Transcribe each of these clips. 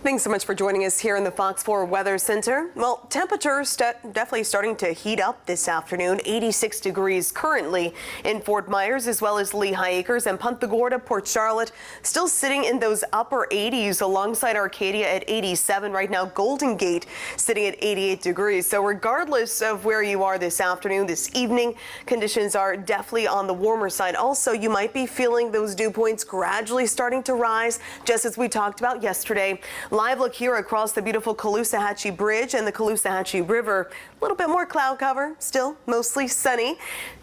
Thanks so much for joining us here in the Fox 4 Weather Center. Well, temperatures definitely starting to heat up this afternoon. 86 degrees currently in Fort Myers as well as Lehigh Acres and Punta Gorda, Port Charlotte. Still sitting in those upper 80s alongside Arcadia at 87 right now. Golden Gate sitting at 88 degrees. So regardless of where you are this afternoon, this evening, conditions are definitely on the warmer side. Also, you might be feeling those dew points gradually starting to rise, just as we talked about yesterday. Live look here across the beautiful Caloosahatchee Bridge and the Caloosahatchee River. A little bit more cloud cover, still mostly sunny.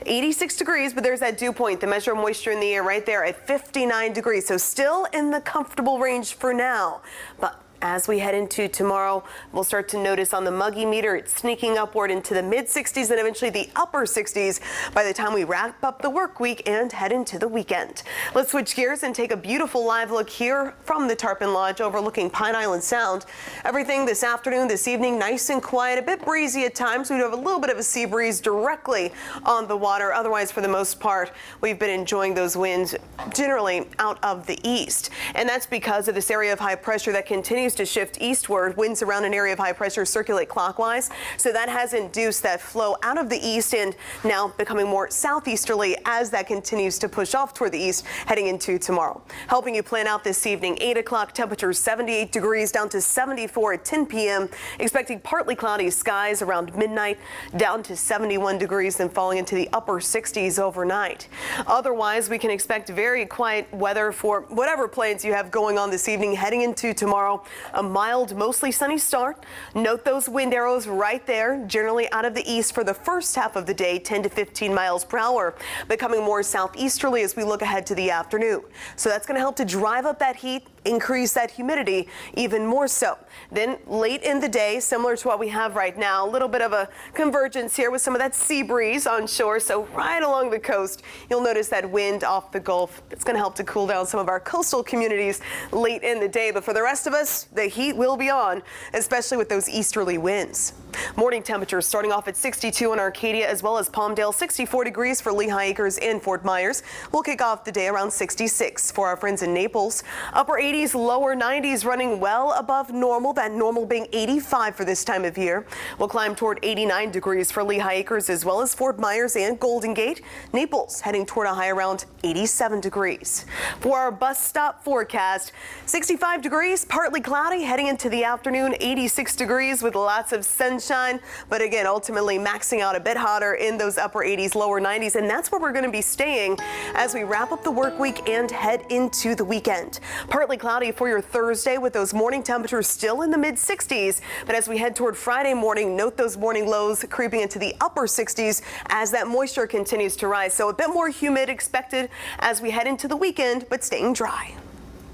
86 degrees, but there's that dew point, the measure of moisture in the air right there at 59 degrees. So still in the comfortable range for now. But as we head into tomorrow, we'll start to notice on the muggy meter, it's sneaking upward into the mid 60s and eventually the upper 60s by the time we wrap up the work week and head into the weekend. Let's switch gears and take a beautiful live look here from the Tarpon Lodge overlooking Pine Island Sound. Everything this afternoon, this evening, nice and quiet, a bit breezy at times. We do have a little bit of a sea breeze directly on the water. Otherwise, for the most part, we've been enjoying those winds generally out of the east. And that's because of this area of high pressure that continues to shift eastward. Winds around an area of high pressure circulate clockwise, so that has induced that flow out of the east and now becoming more southeasterly as that continues to push off toward the east heading into tomorrow. Helping you plan out this evening, 8 o'clock, temperatures 78 degrees down to 74 at 10 p.m. Expecting partly cloudy skies around midnight, down to 71 degrees, then falling into the upper 60s overnight. Otherwise, we can expect very quiet weather for whatever plans you have going on this evening heading into tomorrow. A mild, mostly sunny start. Note those wind arrows right there, generally out of the east for the first half of the day, 10 to 15 miles per hour, becoming more southeasterly as we look ahead to the afternoon. So that's going to help to drive up that heat, increase that humidity even more so. Then late in the day, similar to what we have right now, a little bit of a convergence here with some of that sea breeze on shore. So right along the coast, you'll notice that wind off the Gulf. It's going to help to cool down some of our coastal communities late in the day. But for the rest of us, the heat will be on, especially with those easterly winds. Morning temperatures starting off at 62 in Arcadia as well as Palmdale, 64 degrees for Lehigh Acres and Fort Myers. We'll kick off the day around 66 for our friends in Naples. Upper 80s, lower 90s running well above normal, that normal being 85 for this time of year. We'll climb toward 89 degrees for Lehigh Acres as well as Fort Myers and Golden Gate. Naples heading toward a high around 87 degrees. For our bus stop forecast, 65 degrees, partly cloudy heading into the afternoon, 86 degrees with lots of sunshine, but again, ultimately maxing out a bit hotter in those upper 80s, lower 90s, and that's where we're going to be staying as we wrap up the work week and head into the weekend. Partly cloudy for your Thursday with those morning temperatures still in the mid 60s, but as we head toward Friday morning, note those morning lows creeping into the upper 60s as that moisture continues to rise. So a bit more humid expected as we head into the weekend, but staying dry.